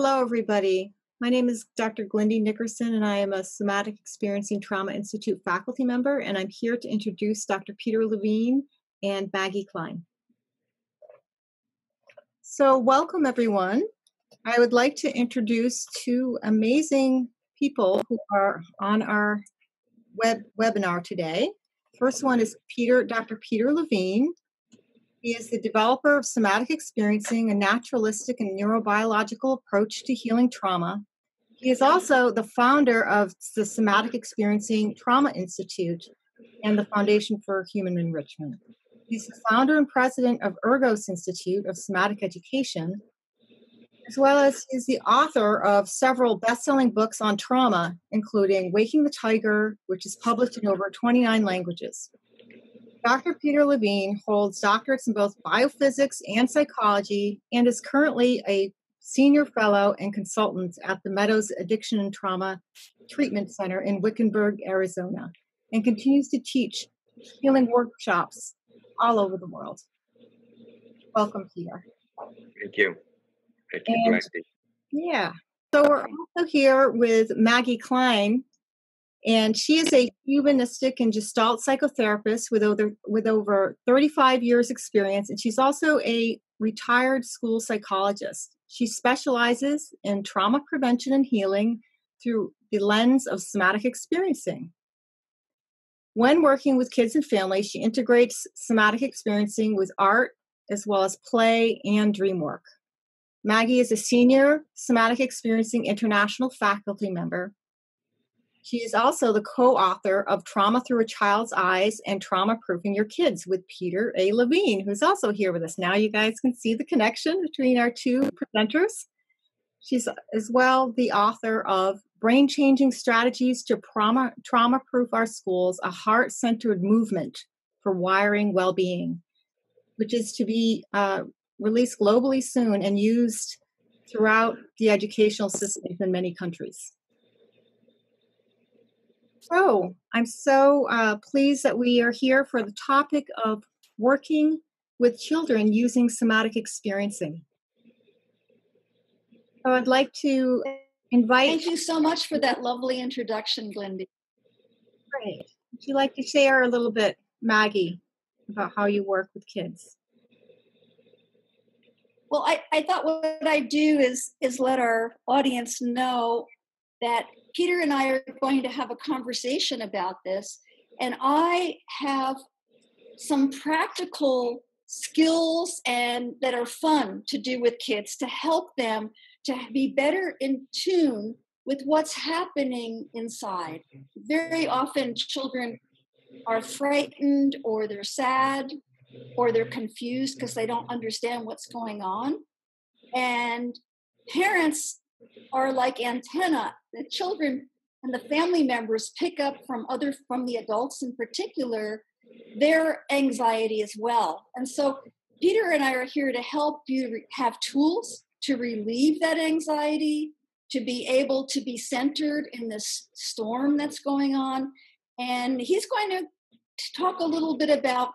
Hello, everybody. My name is Dr. Glyndie Nickerson, and I am a Somatic Experiencing Trauma Institute faculty member, and I'm here to introduce Dr. Peter Levine and Maggie Kline. So welcome, everyone. I would like to introduce two amazing people who are on our webinar today. First one is Dr. Peter Levine. He is the developer of Somatic Experiencing, a naturalistic and neurobiological approach to healing trauma. He is also the founder of the Somatic Experiencing Trauma Institute and the Foundation for Human Enrichment. He's the founder and president of Ergos Institute of Somatic Education, as well as he's the author of several best-selling books on trauma, including Waking the Tiger, which is published in over 29 languages. Dr. Peter Levine holds doctorates in both biophysics and psychology and is currently a senior fellow and consultant at the Meadows Addiction and Trauma Treatment Center in Wickenburg, Arizona, and continues to teach healing workshops all over the world. Welcome, Peter. Thank you. Thank you, Gylndie. Yeah. So we're also here with Maggie Kline, and she is a humanistic and Gestalt psychotherapist with over 35 years experience, and she's also a retired school psychologist. She specializes in trauma prevention and healing through the lens of somatic experiencing. When working with kids and families, she integrates somatic experiencing with art as well as play and dream work. Maggie is a senior Somatic Experiencing International faculty member. She is also the co-author of Trauma Through a Child's Eyes and Trauma Proofing Your Kids with Peter A. Levine, who's also here with us. Now you guys can see the connection between our two presenters. She's as well the author of Brain-Changing Strategies to Trauma-Proof Our Schools, a Heart-Centered Movement for Wiring Well-Being, which is to be released globally soon and used throughout the educational systems in many countries. So I'm so pleased that we are here for the topic of working with children using somatic experiencing. So I'd like to invite... Thank you so much for that lovely introduction, Glyndie. Great. Would you like to share a little bit, Maggie, about how you work with kids? Well, I thought what I'd do is let our audience know that Peter and I are going to have a conversation about this, and I have some practical skills and that are fun to do with kids to help them to be better in tune with what's happening inside. Very often children are frightened or they're sad or they're confused because they don't understand what's going on. And parents are like antenna. The children and the family members pick up from the adults in particular, their anxiety as well. And so Peter and I are here to help you have tools to relieve that anxiety, to be able to be centered in this storm that's going on. And he's going to talk a little bit about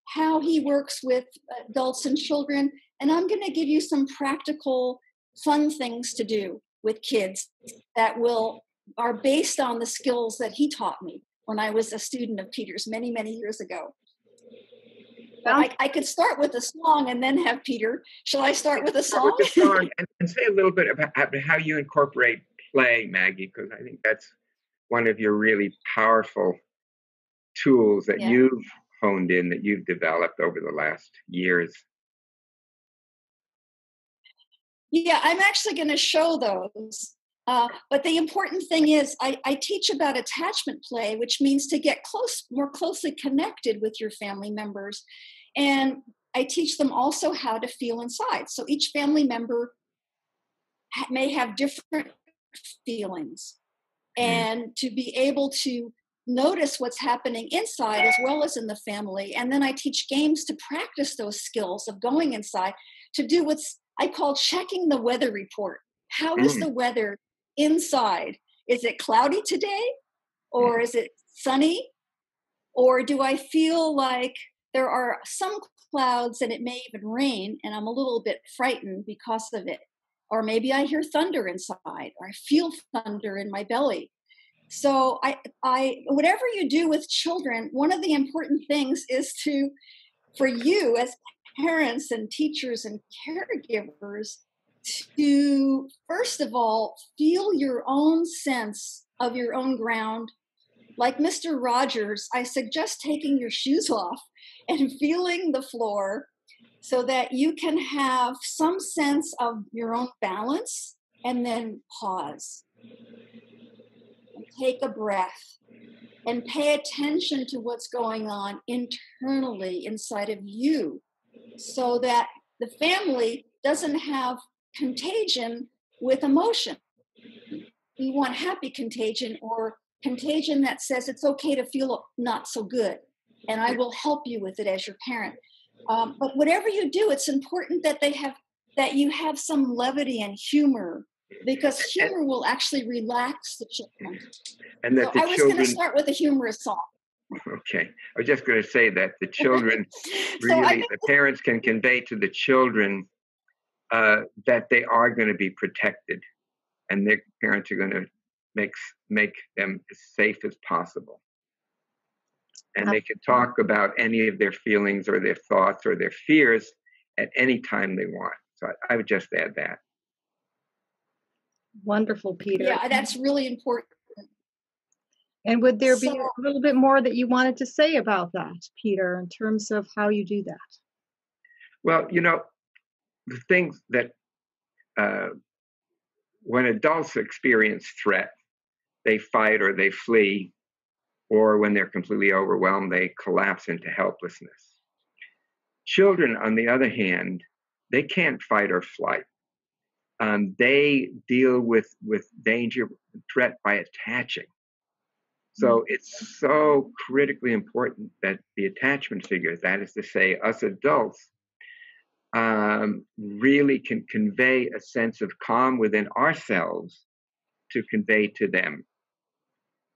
how he works with adults and children. And I'm going to give you some practical, fun things to do with kids that are based on the skills that he taught me when I was a student of Peter's many, many years ago. But I could start with a song and then have Peter. Shall I start with a song? With the song and say a little bit about how you incorporate play, Maggie, because I think that's one of your really powerful tools that you've honed in, that you've developed over the last years. Yeah, I'm actually going to show those. But the important thing is I teach about attachment play, which means to get more closely connected with your family members. And I teach them also how to feel inside. So each family member may have different feelings. And to be able to notice what's happening inside as well as in the family. And then I teach games to practice those skills of going inside to do what's I call checking the weather report. How is the weather inside? Is it cloudy today? Or is it sunny? Or do I feel like there are some clouds and it may even rain and I'm a little bit frightened because of it? or maybe I hear thunder inside, or I feel thunder in my belly. So I whatever you do with children, one of the important things is for you as parents and teachers and caregivers to, first of all, feel your own sense of your own ground. Like Mr. Rogers, I suggest taking your shoes off and feeling the floor so that you can have some sense of your own balance, and then pause and take a breath and pay attention to what's going on internally inside of you, so that the family doesn't have contagion with emotion. We want happy contagion, or contagion that says it's okay to feel not so good, and I will help you with it as your parent. But whatever you do, it's important that you have some levity and humor, because humor will actually relax the children. And that so I was going to start with a humorous song. Okay. I was just going to say that the children, really, the parents can convey to the children that they are going to be protected, and their parents are going to make them as safe as possible. And they can talk about any of their feelings or their thoughts or their fears at any time they want. So I would just add that. Wonderful, Peter. Yeah, that's really important. And would there be a little bit more that you wanted to say about that, Peter, in terms of how you do that? Well, the things that when adults experience threat, they fight or they flee, or when they're completely overwhelmed, they collapse into helplessness. Children, on the other hand, they can't fight or flight. They deal with danger, threat by attaching. So it's so critically important that the attachment figures, that is to say, us adults, really can convey a sense of calm within ourselves to convey to them.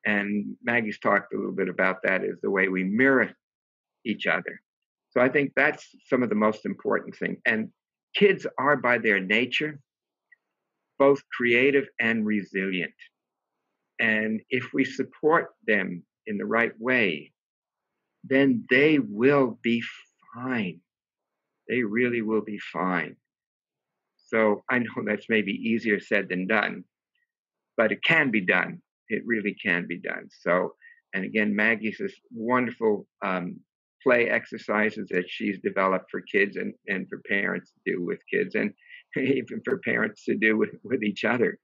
And Maggie's talked a little bit about that, is the way we mirror each other. So I think that's some of the most important thing. And kids are by their nature both creative and resilient. And if we support them in the right way, then they will be fine. They really will be fine. So I know that's maybe easier said than done, but it can be done. It really can be done. So, and again, Maggie's this wonderful play exercises that she's developed for kids and for parents to do with kids, and even for parents to do with each other,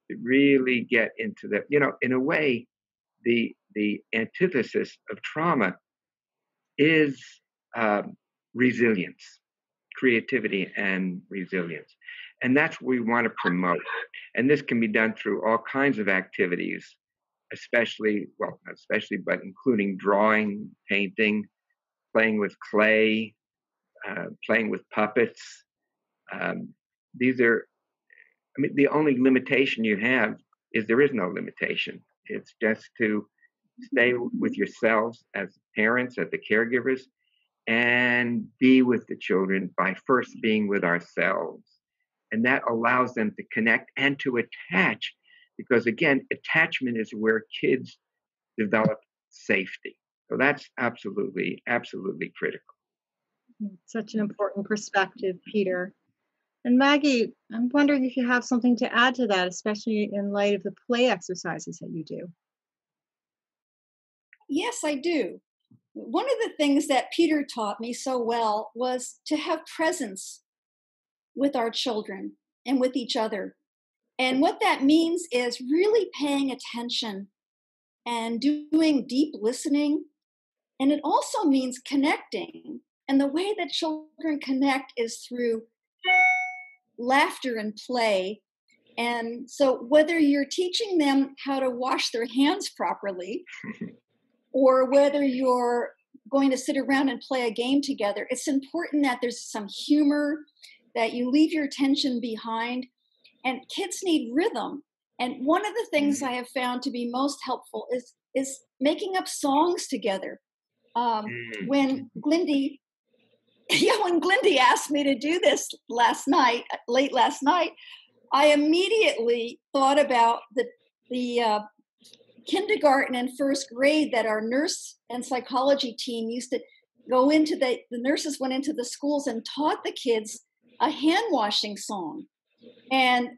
to really get into that. In a way, the antithesis of trauma is resilience, creativity, and resilience. And that's what we want to promote. And this can be done through all kinds of activities, but including drawing, painting, playing with clay, playing with puppets. These are, the only limitation you have is there is no limitation. It's just to stay with yourselves as parents, as the caregivers, and be with the children by first being with ourselves. And that allows them to connect and to attach, because again, attachment is where kids develop safety. So that's absolutely, absolutely critical. Such an important perspective, Peter. And Maggie, I'm wondering if you have something to add to that, especially in light of the play exercises that you do. Yes, I do. One of the things that Peter taught me so well was to have presence with our children and with each other. And what that means is really paying attention and doing deep listening. And it also means connecting. And the way that children connect is through laughter and play. And so whether you're teaching them how to wash their hands properly, or whether you're going to sit around and play a game together, it's important that there's some humor, that you leave your tension behind. And kids need rhythm. And one of the things I have found to be most helpful is making up songs together. When Glyndie yeah, when Glyndie asked me to do this late last night, I immediately thought about the kindergarten and first grade that our nurse and psychology team used to go into. The nurses went into the schools and taught the kids a hand washing song. And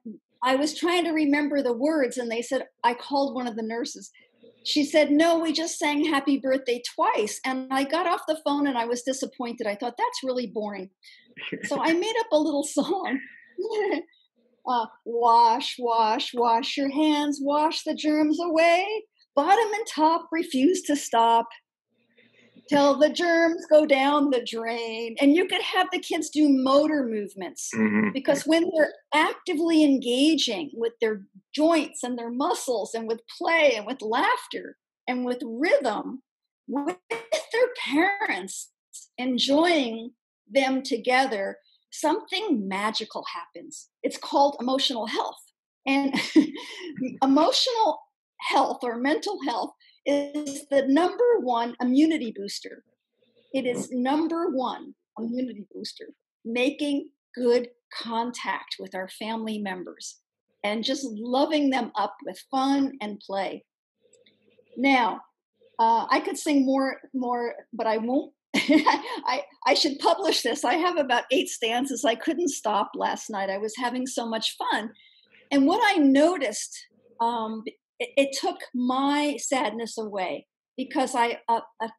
I was trying to remember the words, and they said, I called one of the nurses. She said, no, we just sang happy birthday twice. And I got off the phone and I was disappointed. I thought, that's really boring. So I made up a little song. Wash, wash, wash your hands, wash the germs away. Bottom and top refuse to stop till the germs go down the drain. And you could have the kids do motor movements, because when they're actively engaging with their joints and their muscles and with play and with laughter and with rhythm, with their parents enjoying them together, something magical happens. It's called emotional health. And emotional health or mental health is the number one immunity booster. It is number one immunity booster, making good contact with our family members and just loving them up with fun and play. Now, I could sing more, but I won't. I should publish this. I have about 8 stanzas. I couldn't stop last night. I was having so much fun. And what I noticed, it took my sadness away, because a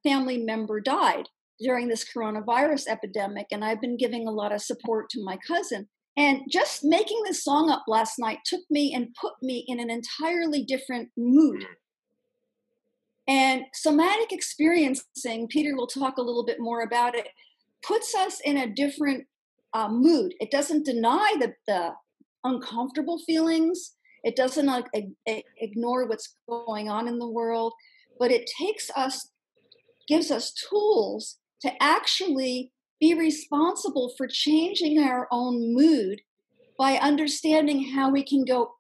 family member died during this coronavirus epidemic, and I've been giving a lot of support to my cousin. And just making this song up last night took me and put me in an entirely different mood. And somatic experiencing, Peter will talk a little bit more about it, puts us in a different mood. It doesn't deny the uncomfortable feelings. It doesn't ignore what's going on in the world, but it gives us tools to actually be responsible for changing our own mood by understanding how we can go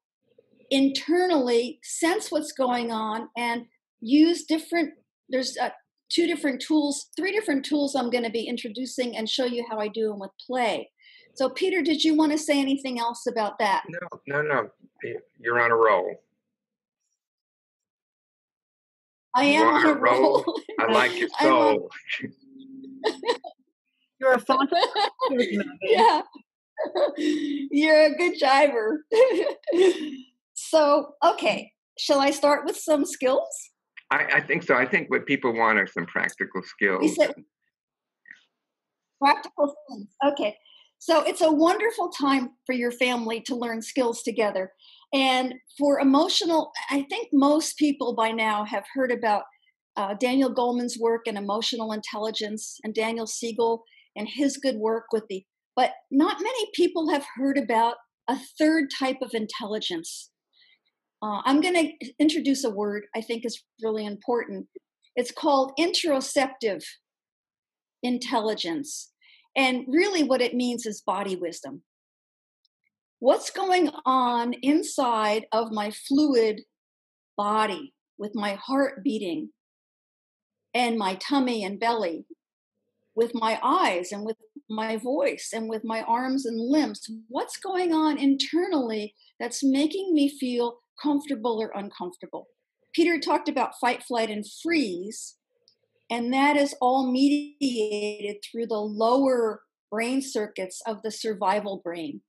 internally, sense what's going on, and use there's 3 different tools I'm going to be introducing and show you how I do them with play. So Peter, did you want to say anything else about that? No. You're on a roll. I am on a roll. I like it so. You're a font. Yeah. You're a good jiver. So, okay. Shall I start with some skills? I think so. I think what people want are some practical skills. Practical things. Okay. So it's a wonderful time for your family to learn skills together. And for emotional, I think most people by now have heard about Daniel Goleman's work in emotional intelligence and Daniel Siegel and his good work but not many people have heard about a third type of intelligence. I'm going to introduce a word I think is really important. It's called interoceptive intelligence. And really what it means is body wisdom. What's going on inside of my fluid body with my heart beating and my tummy and belly, with my eyes and with my voice and with my arms and limbs? What's going on internally that's making me feel comfortable or uncomfortable? Peter talked about fight, flight, and freeze, and that is all mediated through the lower brain circuits of the survival brain.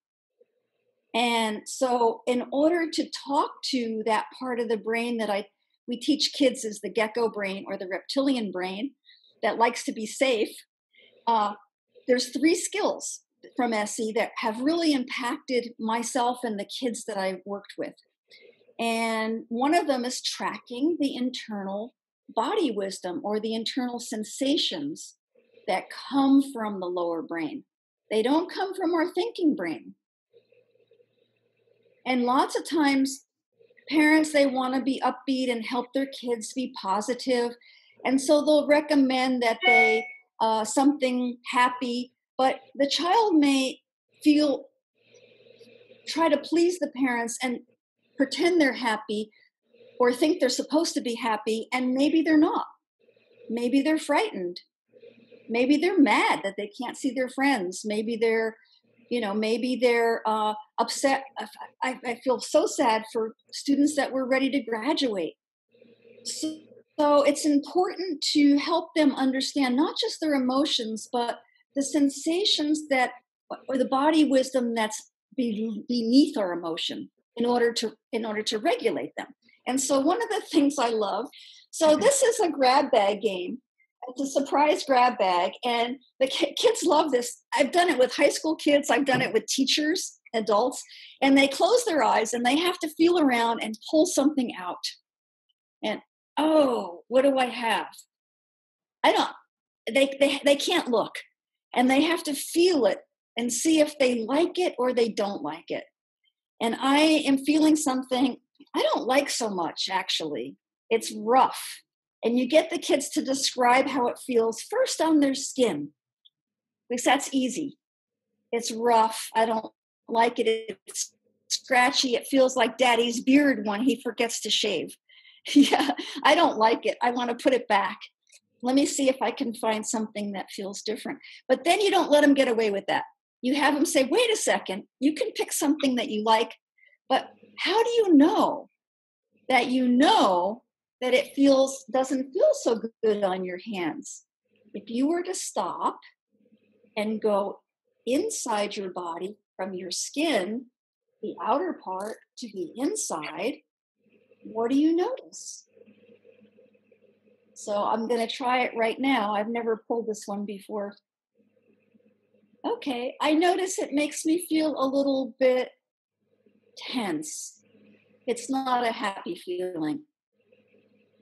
And so in order to talk to that part of the brain that we teach kids is the gecko brain or the reptilian brain that likes to be safe, there's 3 skills from SE that have really impacted myself and the kids that I've worked with. And one of them is tracking the internal body wisdom or the internal sensations that come from the lower brain. They don't come from our thinking brain. And lots of times, parents, they want to be upbeat and help their kids be positive. And so they'll recommend that they something happy, but the child may try to please the parents and pretend they're happy or think they're supposed to be happy, and maybe they're not. Maybe they're frightened. Maybe they're mad that they can't see their friends. Maybe they're upset. I feel so sad for students that were ready to graduate. So it's important to help them understand not just their emotions, but the sensations or the body wisdom that's beneath our emotion in order to regulate them. And so one of the things I love, so this is a grab bag game. It's a surprise grab bag, and the kids love this. I've done it with high school kids. I've done it with teachers, adults, and they close their eyes and they have to feel around and pull something out. And, oh, what do I have? They can't look, and they have to feel it and see if they like it or they don't like it. And I am feeling something I don't like so much, actually. It's rough. And you get the kids to describe how it feels first on their skin, because that's easy. It's rough. I don't like it. It's scratchy. It feels like daddy's beard when he forgets to shave. Yeah, I don't like it. I want to put it back. Let me see if I can find something that feels different. But then you don't let them get away with that. You have them say, wait a second, you can pick something that you like, but how do you know that it doesn't feel so good on your hands? If you were to stop and go inside your body from your skin, the outer part, to the inside, what do you notice? So I'm going to try it right now. I've never pulled this one before. Okay, I notice it makes me feel a little bit tense. It's not a happy feeling.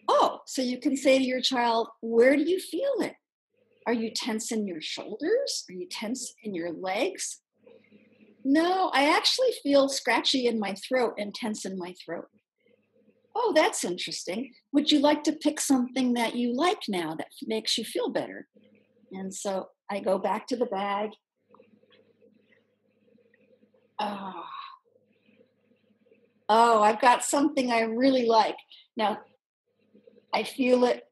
Oh, so you can say to your child, where do you feel it? Are you tense in your shoulders? Are you tense in your legs? No, I actually feel scratchy in my throat and tense in my throat. Oh, that's interesting. Would you like to pick something that you like now that makes you feel better? And so I go back to the bag. Oh, I've got something I really like. Now, I feel it.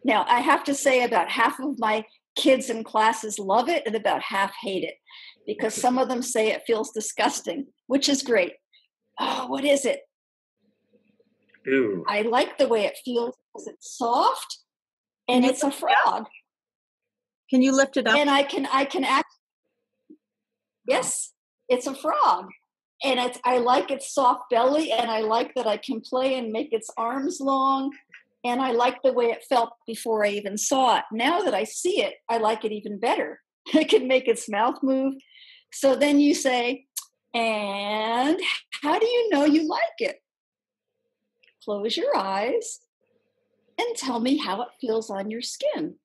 Now, I have to say about half of my kids in classes love it and about half hate it, because some of them say it feels disgusting, which is great. Oh, what is it? Ew. I like the way it feels because it's soft and it's a frog. Can you lift it up? And I can act. Yes, it's a frog. And I like its soft belly, and I like that I can play and make its arms long. And I like the way it felt before I even saw it. Now that I see it, I like it even better. I can make its mouth move. So then you say, and how do you know you like it? Close your eyes and tell me how it feels on your skin.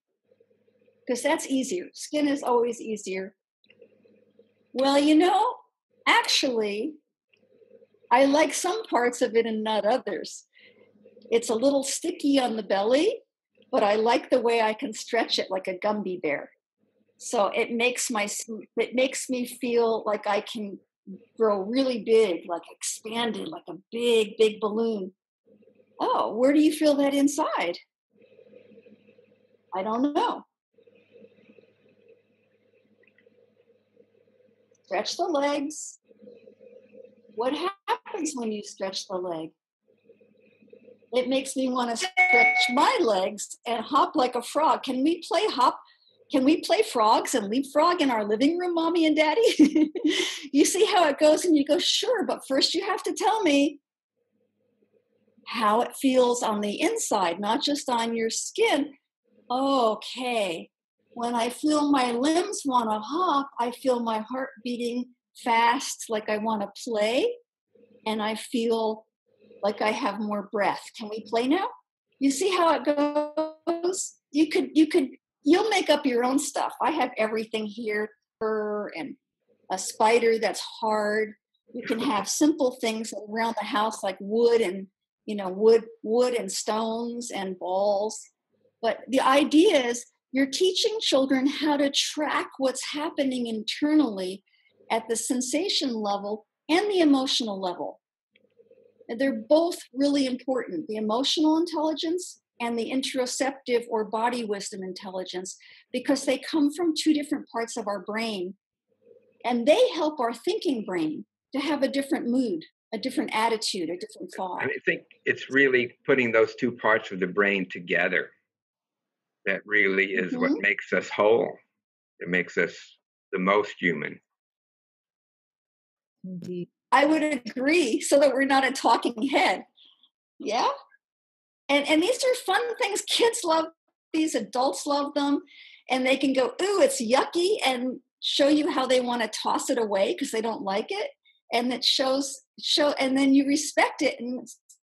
Because that's easier. Skin is always easier. Well, actually, I like some parts of it and not others. It's a little sticky on the belly, but I like the way I can stretch it like a Gumby bear. So it makes me feel like I can grow really big, like expanded, like a big, big balloon. Oh, where do you feel that inside? I don't know. Stretch the legs. What happens when you stretch the leg? It makes me want to stretch my legs and hop like a frog. Can we play frogs and leapfrog in our living room, Mommy and Daddy? You see how it goes, and you go, sure, but first you have to tell me how it feels on the inside, not just on your skin. Okay. When I feel my limbs want to hop, I feel my heart beating fast, like I want to play, and I feel like I have more breath. Can we play now? You see how it goes? You'll make up your own stuff. I have everything here, fur and a spider that's hard. You can have simple things around the house like wood and wood and stones and balls. But the idea is you're teaching children how to track what's happening internally at the sensation level and the emotional level. And they're both really important. The emotional intelligence and the interoceptive or body wisdom intelligence, because they come from two different parts of our brain, and they help our thinking brain to have a different mood, a different attitude, a different thought. And I think it's really putting those two parts of the brain together that really is what makes us whole. It makes us the most human. Indeed. I would agree, so that we're not a talking head. Yeah. And these are fun things. Kids love these, adults love them, and they can go, ooh, it's yucky, and show you how they want to toss it away because they don't like it. And it and then you respect it, and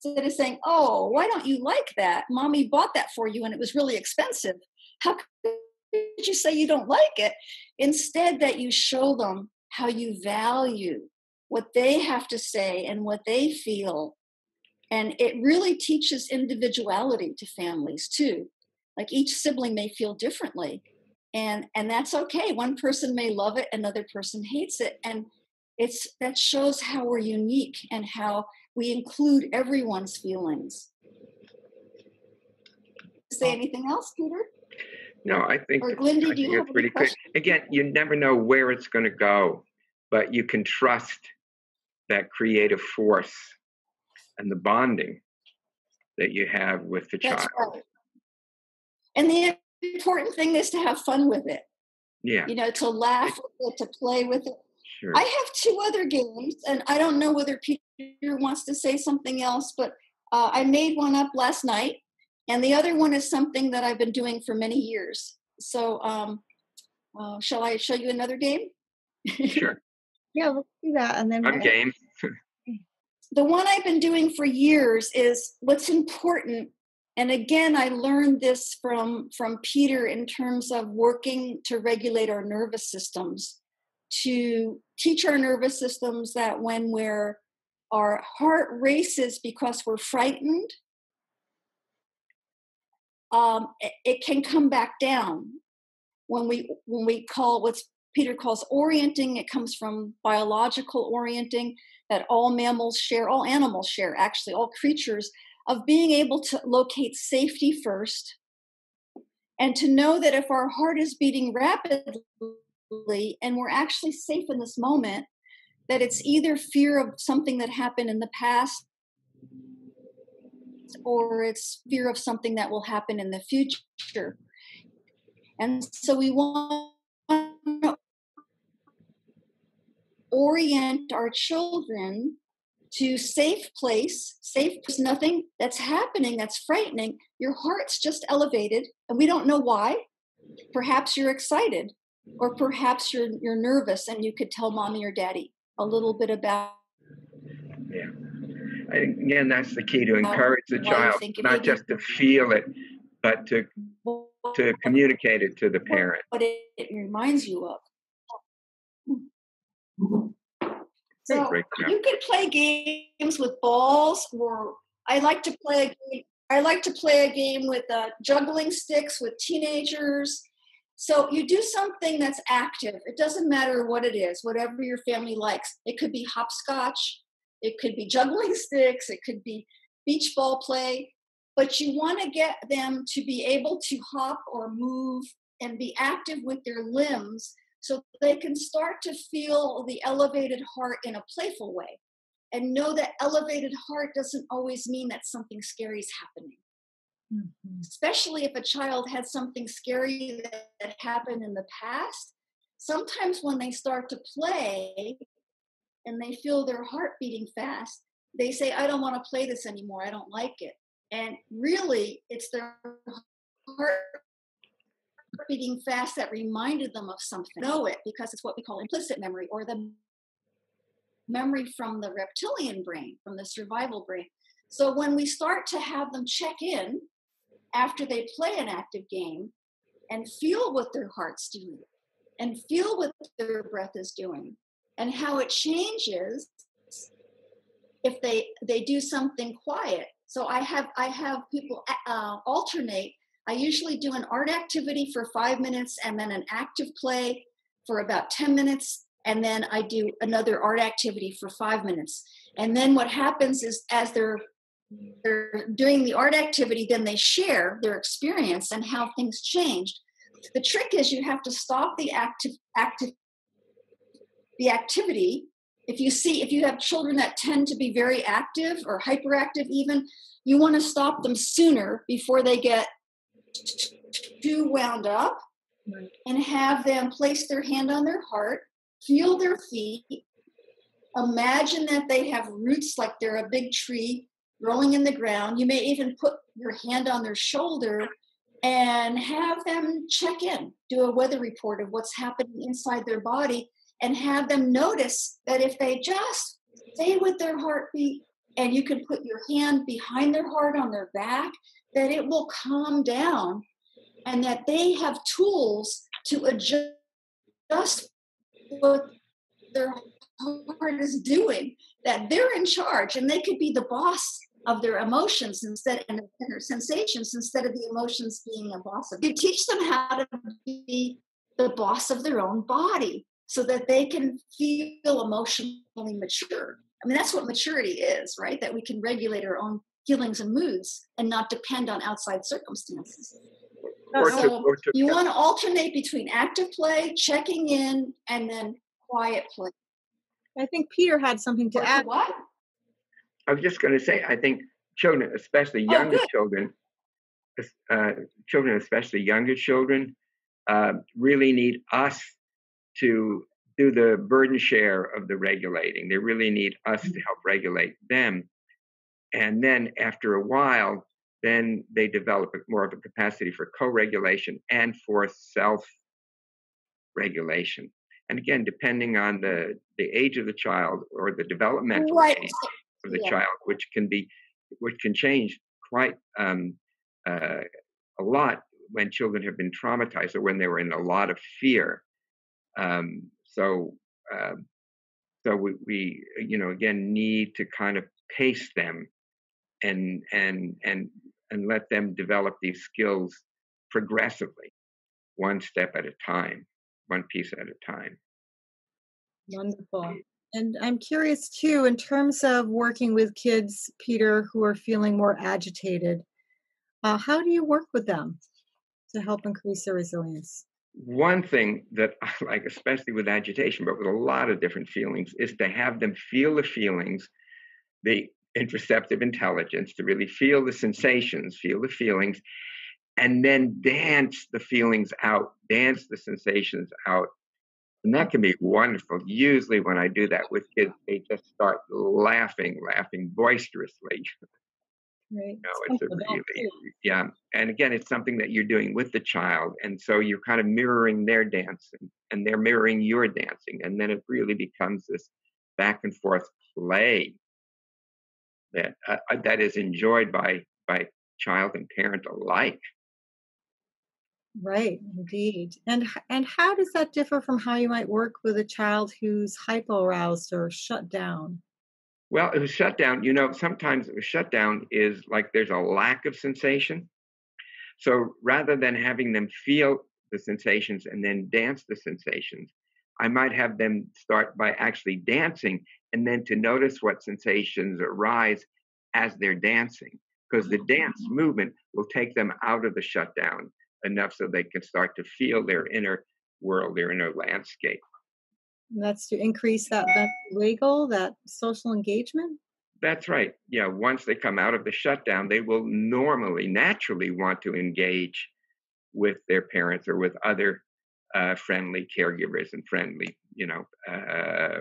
instead of saying, oh, why don't you like that? Mommy bought that for you and it was really expensive. How could you say you don't like it? Instead, that you show them how you value what they have to say and what they feel. And it really teaches individuality to families too. Like each sibling may feel differently, and that's okay. One person may love it, another person hates it. And that shows how we're unique and how we include everyone's feelings. Say anything else, Peter? No, I think, or Glyndie, do you have it's pretty any clear. questions? Again, you never know where it's going to go, but you can trust that creative force and the bonding that you have with the That's child. right. And the important thing is to have fun with it. Yeah. You know, to laugh with it, to play with it. Sure. I have two other games, and I don't know whether Peter wants to say something else, but I made one up last night, and the other one is something that I've been doing for many years. So shall I show you another game? Sure. Yeah, let's do that. And then I'm game. The one I've been doing for years is what's important. And again, I learned this from Peter in terms of working to regulate our nervous systems, to teach our nervous systems that when our heart races because we're frightened, it can come back down. When we call what Peter calls orienting, it comes from biological orienting that all mammals share, all animals share, actually, all creatures, of being able to locate safety first, and to know that if our heart is beating rapidly and we're actually safe in this moment, that it's either fear of something that happened in the past or it's fear of something that will happen in the future. And so we want to orient our children to safe place, nothing that's happening that's frightening. Your heart's just elevated, and we don't know why. Perhaps you're excited, or perhaps you're nervous, and you could tell mommy or daddy a little bit about. Yeah. Again, that's the key, to encourage the child, not just to feel it, but to communicate it to the parent. What it reminds you of. So you can play games with balls, or I like to play a game with juggling sticks with teenagers. So you do something that's active. It doesn't matter what it is, whatever your family likes. It could be hopscotch, it could be juggling sticks, it could be beach ball play, but you want to get them to be able to hop or move and be active with their limbs, so they can start to feel the elevated heart in a playful way, and know that elevated heart doesn't always mean that something scary is happening. Mm-hmm. Especially if a child had something scary that happened in the past. Sometimes when they start to play and they feel their heart beating fast, they say, I don't want to play this anymore. I don't like it. And really, it's their heart beating fast that reminded them of something. Know it, because it's what we call implicit memory, or the memory from the reptilian brain, from the survival brain. So when we start to have them check in after they play an active game and feel what their heart's doing and feel what their breath is doing and how it changes if they do something quiet. So I have people alternate. I usually do an art activity for 5 minutes, and then an active play for about 10 minutes. And then I do another art activity for 5 minutes. And then what happens is, as they're they're doing the art activity, then they share their experience and how things changed. The trick is you have to stop the activity. If you have children that tend to be very active or hyperactive even, you want to stop them sooner before they get too wound up, and have them place their hand on their heart, feel their feet, imagine that they have roots like they're a big tree growing in the ground. You may even put your hand on their shoulder and have them check in, do a weather report of what's happening inside their body, and have them notice that if they just stay with their heartbeat, and you can put your hand behind their heart on their back, that it will calm down, and that they have tools to adjust what their heart is doing, that they're in charge, and they could be the boss of their emotions and their sensations, instead of the emotions being a boss of. You teach them how to be the boss of their own body so that they can feel emotionally mature. I mean, that's what maturity is, right? That we can regulate our own feelings and moods and not depend on outside circumstances. So you want to alternate between active play, checking in, and then quiet play. I think Peter had something to add. What? I was just going to say, I think children, especially younger children, especially younger children, really need us to do the burden share of the regulating. They really need us to help regulate them. And then after a while, then they develop more of a capacity for co-regulation and for self-regulation. And again, depending on the age of the child or the developmental age of the child, which can change quite a lot when children have been traumatized or when they were in a lot of fear. So we again need to kind of pace them and let them develop these skills progressively, one step at a time, one piece at a time. Wonderful. And I'm curious too, in terms of working with kids, Peter, who are feeling more agitated, how do you work with them to help increase their resilience? One thing that I like, especially with agitation, but with a lot of different feelings, is to have them feel the feelings, the interoceptive intelligence, to really feel the sensations, feel the feelings, and then dance the feelings out, dance the sensations out. And that can be wonderful. Usually when I do that with kids, they just start laughing boisterously. Right. It's a really, and again, it's something that you're doing with the child, and so you're kind of mirroring their dancing, and they're mirroring your dancing, and then it really becomes this back and forth play that is enjoyed by child and parent alike. Right, indeed. And how does that differ from how you might work with a child who's hypo-aroused or shut down? Well, it was shut down. Sometimes a shutdown is like there's a lack of sensation. So rather than having them feel the sensations and then dance the sensations, I might have them start by actually dancing and then to notice what sensations arise as they're dancing, because the dance movement will take them out of the shutdown enough so they can start to feel their inner world, their inner landscape. And that's to increase that wiggle, that social engagement? That's right. Yeah, once they come out of the shutdown, they will naturally want to engage with their parents or with other friendly caregivers and friendly,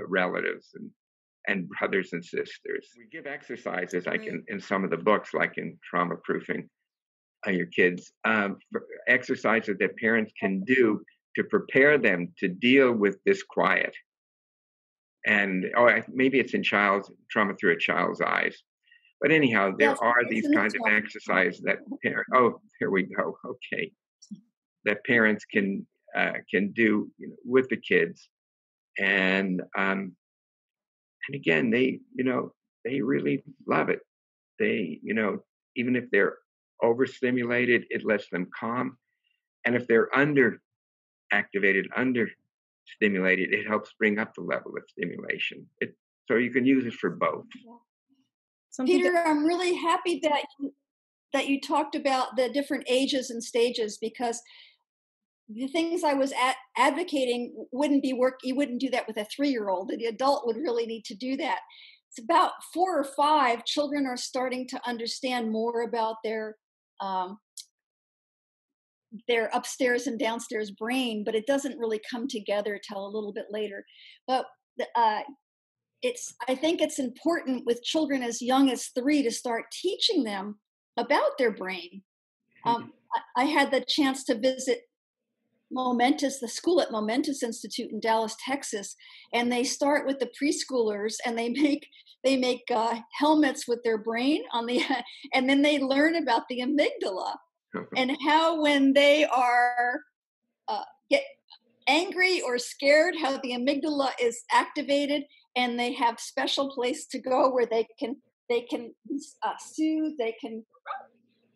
relatives and brothers and sisters. We give exercises like in some of the books, like in Trauma Proofing Your Kids, exercises that parents can do to prepare them to deal with this quiet. And maybe it's in trauma through a child's eyes. But anyhow, there are these kinds of exercises that here we go. Okay, that parents can do with the kids, and again, they really love it. They even if they're overstimulated, it lets them calm, and if they're underactivated, understimulated, it helps bring up the level of stimulation. So you can use it for both. Peter, I'm really happy that you talked about the different ages and stages, because the things I was advocating wouldn't be work. You wouldn't do that with a 3-year-old. The adult would really need to do that. It's about 4 or 5. Children are starting to understand more about their upstairs and downstairs brain, but it doesn't really come together till a little bit later. But I think it's important with children as young as 3 to start teaching them about their brain. I had the chance to visit the school at Momentous Institute in Dallas, Texas, and they start with the preschoolers, and they make helmets with their brain on the, and then they learn about the amygdala and how when they are get angry or scared, how the amygdala is activated, and they have special place to go where they can soothe, they can.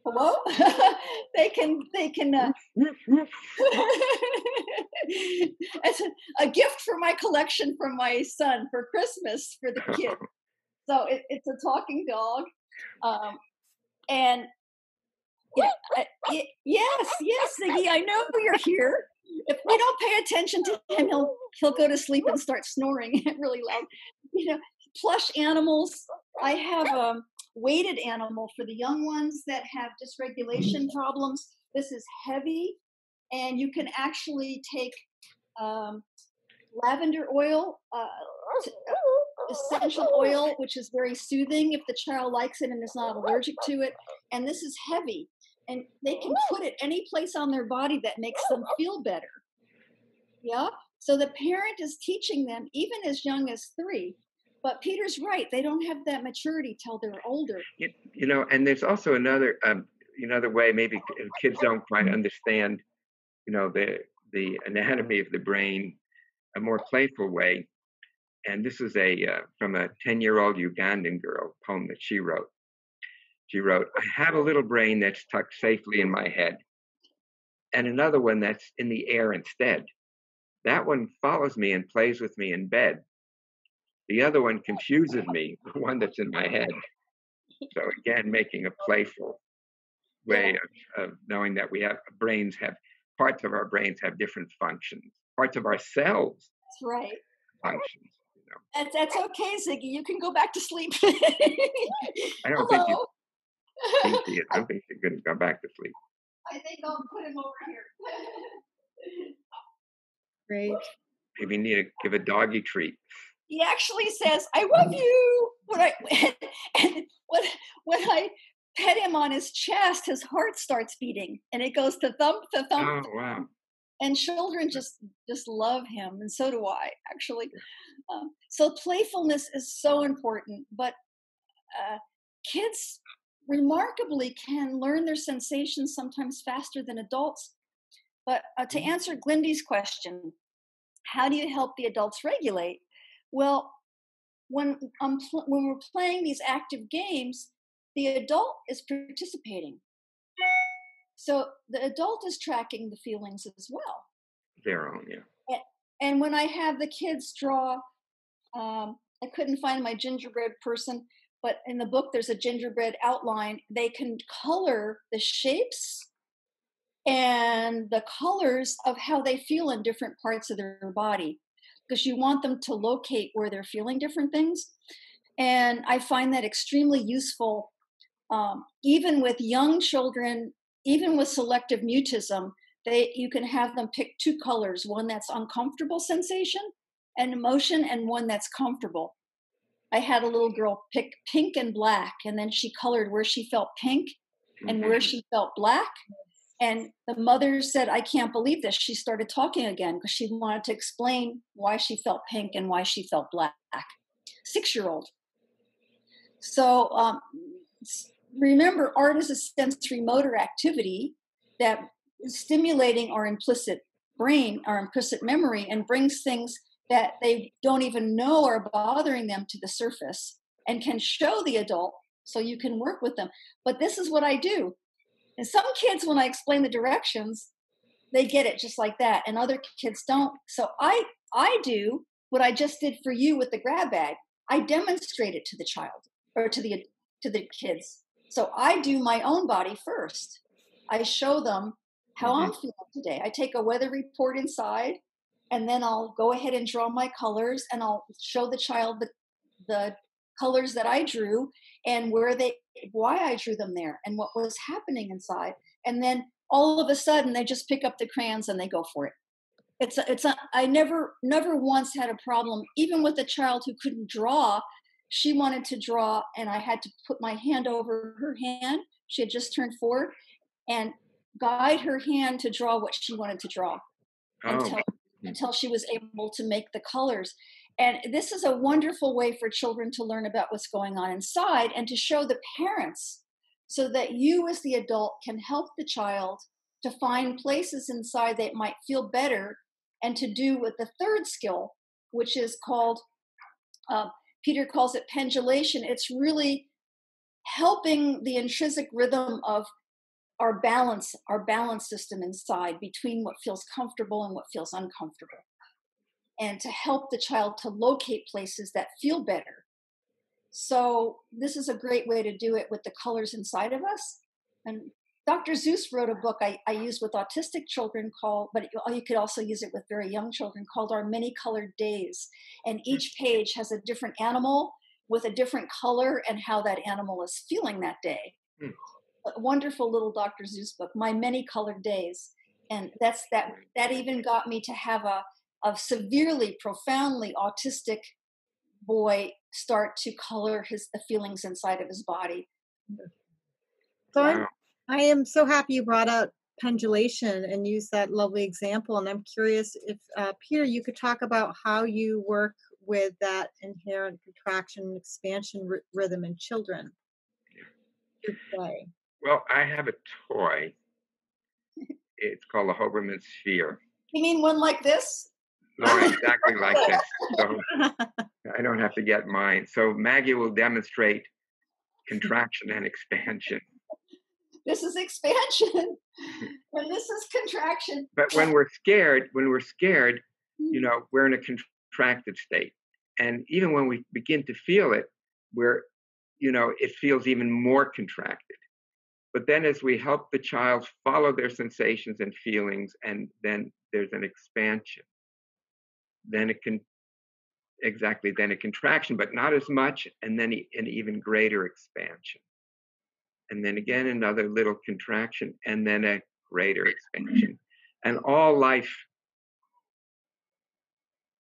Hello? they can it's a gift for my collection from my son for Christmas for the kids. So it's a talking dog. And yes, Ziggy, I know you're here. If we don't pay attention to him, he'll go to sleep and start snoring really loud. Plush animals. I have a weighted animal for the young ones that have dysregulation problems. This is heavy, and you can actually take lavender oil, essential oil, which is very soothing if the child likes it and is not allergic to it. And this is heavy, and they can put it any place on their body that makes them feel better. Yeah. So the parent is teaching them even as young as 3. But Peter's right; they don't have that maturity till they're older. And there's also another way. Maybe kids don't quite understand, the anatomy of the brain, a more playful way. And this is from a 10-year-old Ugandan girl poem that she wrote. She wrote, "I have a little brain that's tucked safely in my head, and another one that's in the air instead. That one follows me and plays with me in bed. The other one confuses me, the one that's in my head." So again, making a playful way of knowing that parts of our brains have different functions. Parts of ourselves. That's right. Functions. That's okay, Ziggy. You can go back to sleep. I don't think you're going to go back to sleep. I think I'll put him over here. Great. Maybe you need to give a doggy treat. He actually says, "I love you." When I pet him on his chest, his heart starts beating, and it goes to thump to thump. Oh, wow. And children just love him, and so do I, actually. So playfulness is so important, but kids remarkably can learn their sensations sometimes faster than adults. But to answer Glyndie's question, how do you help the adults regulate? Well, when we're playing these active games, the adult is participating. So the adult is tracking the feelings as well. Their own, yeah. And when I have the kids draw, I couldn't find my gingerbread person, but in the book there's a gingerbread outline. They can color the shapes and the colors of how they feel in different parts of their body, because you want them to locate where they're feeling different things. And I find that extremely useful, even with young children, even with selective mutism. You can have them pick 2 colors, one that's uncomfortable sensation and emotion, and one that's comfortable. I had a little girl pick pink and black, and then she colored where she felt pink and where she felt black. And the mother said, "I can't believe this." She started talking again because she wanted to explain why she felt pink and why she felt black. 6-year-old. So remember, art is a sensory motor activity that is stimulating our implicit brain, our implicit memory, and brings things that they don't even know are bothering them to the surface and can show the adult so you can work with them. But this is what I do. And some kids, when I explain the directions, they get it just like that, and other kids don't. So I do what I just did for you with the grab bag. I demonstrate it to the child or to the to the kids. So I do my own body first. I show them how I'm feeling today. I take a weather report inside, and then I'll go ahead and draw my colors, and I'll show the child the colors that I drew and why I drew them there and what was happening inside. And then all of a sudden they just pick up the crayons and they go for it. I never once had a problem, even with a child who couldn't draw. She wanted to draw, and I had to put my hand over her hand. She had just turned 4, and guide her hand to draw what she wanted to draw until she was able to make the colors. And this is a wonderful way for children to learn about what's going on inside and to show the parents, so that you as the adult can help the child to find places inside that might feel better, and to do with the third skill, which is called, Peter calls it pendulation. It's really helping the intrinsic rhythm of our balance system inside between what feels comfortable and what feels uncomfortable, and to help the child to locate places that feel better. So this is a great way to do it with the colors inside of us. And Dr. Seuss wrote a book I use with autistic children but you could also use it with very young children, called Our Many Colored Days. And each page has a different animal with a different color and how that animal is feeling that day. A wonderful little Dr. Seuss book, My Many Colored Days. And that even got me to have a severely, profoundly autistic boy start to color the feelings inside of his body. So I am so happy you brought up pendulation and used that lovely example. And I'm curious if, Peter, you could talk about how you work with that inherent contraction and expansion rhythm in children. Well, I have a toy. It's called a Hoberman sphere. You mean one like this? Not exactly like this. So I don't have to get mine. So Maggie will demonstrate contraction and expansion. This is expansion, and this is contraction. But when we're scared, you know, we're in a contracted state. And even when we begin to feel it, it feels even more contracted. But then as we help the child follow their sensations and feelings, and then there's an expansion. Then a contraction, but not as much, and then an even greater expansion. And then again, another little contraction, and then a greater expansion. And all life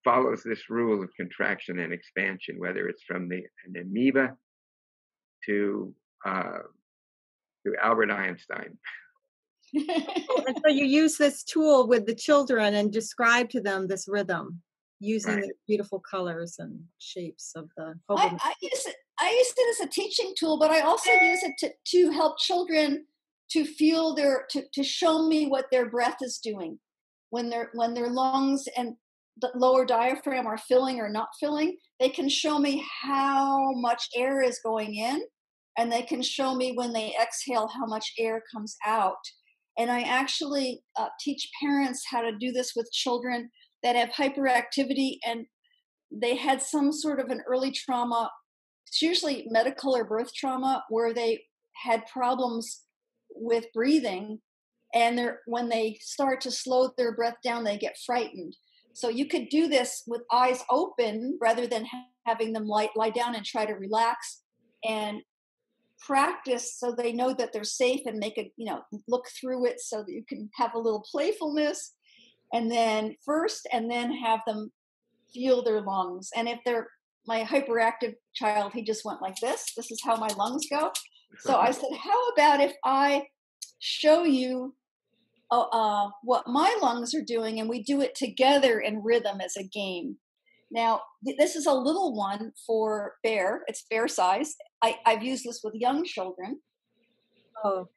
follows this rule of contraction and expansion, whether it's from an amoeba to Albert Einstein. And so you use this tool with the children and describe to them this rhythm using the beautiful colors and shapes of the Hoberman. I use it as a teaching tool, but I also use it to help children to feel to show me what their breath is doing when their lungs and the lower diaphragm are filling or not filling. They can show me how much air is going in, and they can show me when they exhale how much air comes out. And I actually teach parents how to do this with children that have hyperactivity and they had some sort of an early trauma. It's usually medical or birth trauma where they had problems with breathing, and when they start to slow their breath down, they get frightened. So you could do this with eyes open rather than having them lie down and try to relax, and practice so they know that they're safe, and make it, look through it so that you can have a little playfulness, and then have them feel their lungs. And if they're my hyperactive child, he just went like this. This is how my lungs go. So I said, how about if I show you what my lungs are doing, and we do it together in rhythm as a game. Now, this is a little one for Bear. It's Bear size. I've used this with young children. Oh,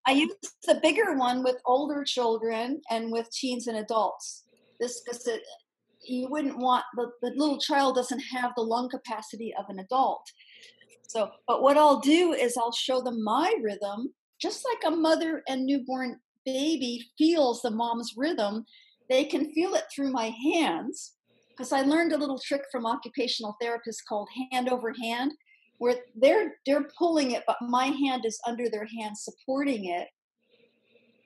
I use the bigger one with older children and with teens and adults. This because you wouldn't want the little child doesn't have the lung capacity of an adult. So, but what I'll do is I'll show them my rhythm, just like a mother and newborn baby feels the mom's rhythm. They can feel it through my hands, because I learned a little trick from occupational therapists called hand over hand. where they're pulling it, but my hand is under their hand supporting it.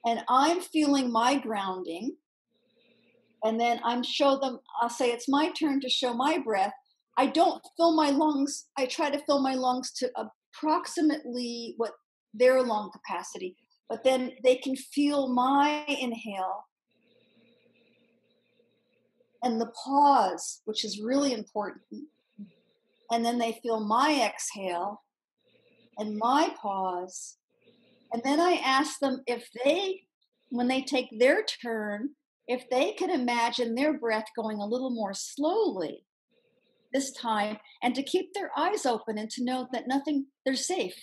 And I'm feeling my grounding. And then I'll say it's my turn to show my breath. I don't fill my lungs. I try to fill my lungs to approximately what their lung capacity, but then they can feel my inhale and the pause, which is really important. And then they feel my exhale and my pause. And then I ask them when they take their turn, if they can imagine their breath going a little more slowly this time, and to keep their eyes open and to know that they're safe.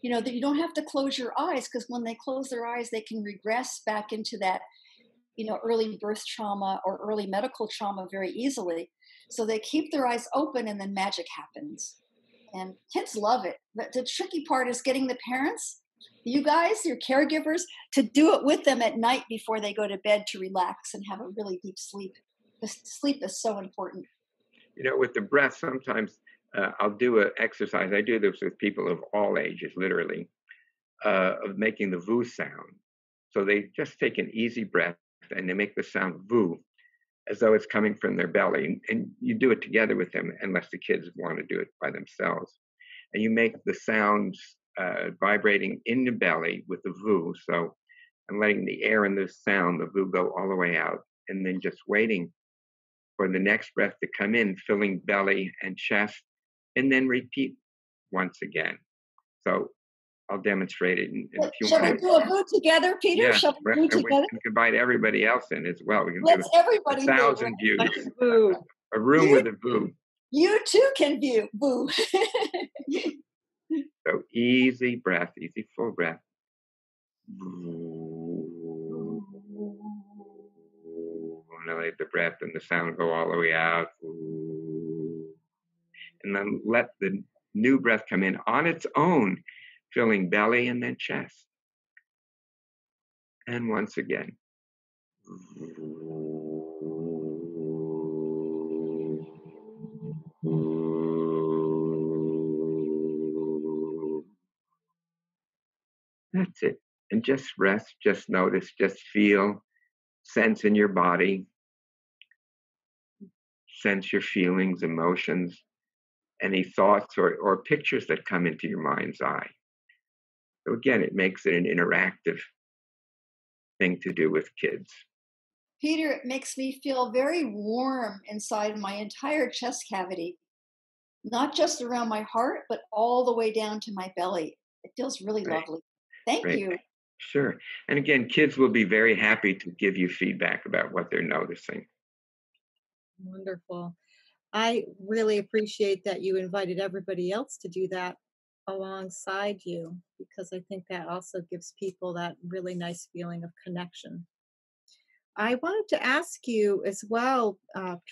That you don't have to close your eyes, because when they close their eyes, they can regress back into that, early birth trauma or early medical trauma very easily. So they keep their eyes open, and then magic happens. And kids love it. But the tricky part is getting the parents, you guys, your caregivers, to do it with them at night before they go to bed to relax and have a really deep sleep. Because sleep is so important. With the breath, sometimes I'll do an exercise. I do this with people of all ages, literally, of making the voo sound. So they just take an easy breath and they make the sound voo, as though it's coming from their belly. And you do it together with them, unless the kids want to do it by themselves. And you make the sounds vibrating in the belly with the voo. So I'm letting the air and the sound, the voo, go all the way out, and then just waiting for the next breath to come in, filling belly and chest, and then repeat once again. So I'll demonstrate it. And if you Shall want we do a voo together, Peter? Yeah, Shall we do together? We can invite everybody else in as well. We can Let's do everybody 1,000 voo. views. A room with a voo. You too can view. Voo. So easy breath, easy full breath. And let the breath and the sound go all the way out. And then let the new breath come in on its own, filling belly and then chest. And once again. That's it. And just rest, just notice, just feel, sense in your body, sense your feelings, emotions, any thoughts or pictures that come into your mind's eye. So again, it makes it an interactive thing to do with kids. Peter, it makes me feel very warm inside my entire chest cavity, not just around my heart, but all the way down to my belly. It feels really lovely. Thank you. Sure. And again, kids will be very happy to give you feedback about what they're noticing. Wonderful. I really appreciate that you invited everybody else to do that alongside you, because I think that also gives people that really nice feeling of connection. I wanted to ask you as well,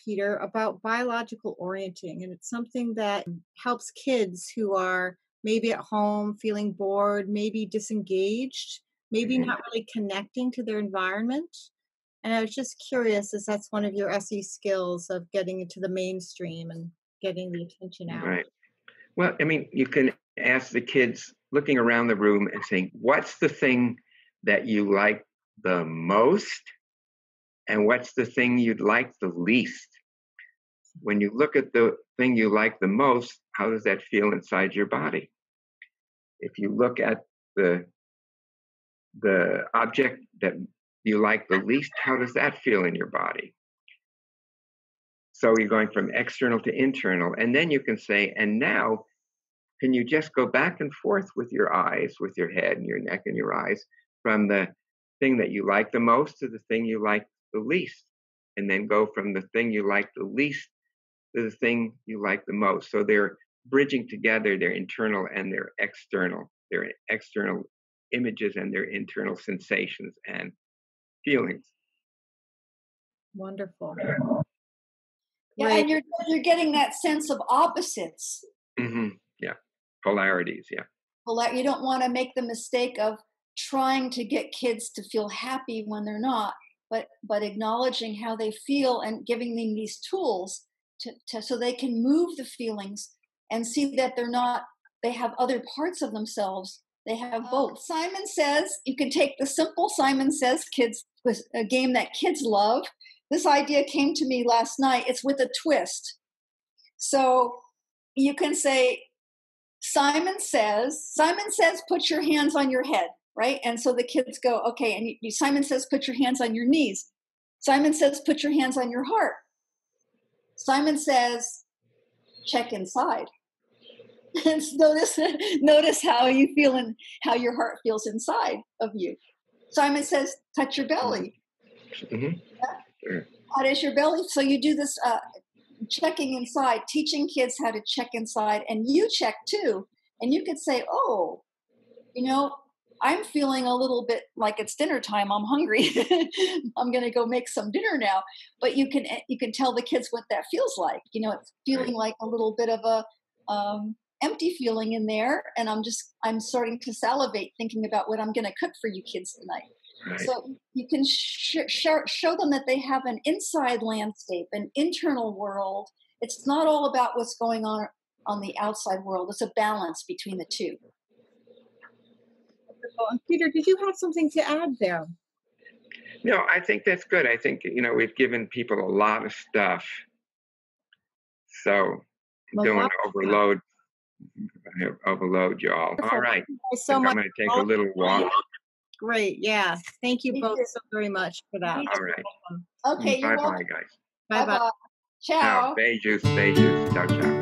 Peter, about biological orienting, and it's something that helps kids who are maybe at home feeling bored, maybe disengaged, maybe not really connecting to their environment. And I was just curious, as that's one of your SE skills of getting into the mainstream and getting the attention out. Right. Well, I mean, you can ask the kids looking around the room and saying, what's the thing that you like the most? And what's the thing you'd like the least? When you look at the thing you like the most, how does that feel inside your body? If you look at the object that you like the least, how does that feel in your body? So you're going from external to internal. And then you can say, and now, can you just go back and forth with your eyes, with your head and your neck and your eyes, from the thing that you like the most to the thing you like the least? And then go from the thing you like the least to the thing you like the most. So they're bridging together their internal and their external images and their internal sensations and feelings. Wonderful. Yeah, and you're getting that sense of opposites. Mm-hmm. Yeah, polarities. Yeah. You don't want to make the mistake of trying to get kids to feel happy when they're not, but acknowledging how they feel and giving them these tools to so they can move the feelings and see that they're not they have other parts of themselves. They have both. Simon Says, you can take the simple Simon Says kids, a game that kids love. This idea came to me last night. It's with a twist. So you can say, Simon says, put your hands on your head, right? And so the kids go, okay. And Simon says, put your hands on your knees. Simon says, put your hands on your heart. Simon says, check inside. And notice how you feel and how your heart feels inside of you. Simon says, touch your belly. Mm-hmm. Yeah? How does your belly? So you do this checking inside, teaching kids how to check inside, and you check too. And you could say, oh, I'm feeling a little bit like it's dinner time. I'm hungry. I'm going to go make some dinner now. But you can tell the kids what that feels like. It's feeling like a little bit of a empty feeling in there, and I'm starting to salivate thinking about what I'm going to cook for you kids tonight. Right. So you can show them that they have an inside landscape, an internal world. It's not all about what's going on the outside world. It's a balance between the two. Peter, did you have something to add there? No, I think that's good. I think, we've given people a lot of stuff. So don't want to overload you all. All right. So much. I'm going to take a little walk. Great. Yeah. Thank you both so very much for that. All right. Okay. Bye-bye, guys. Bye-bye. Ciao. Beijos. Ciao, ciao.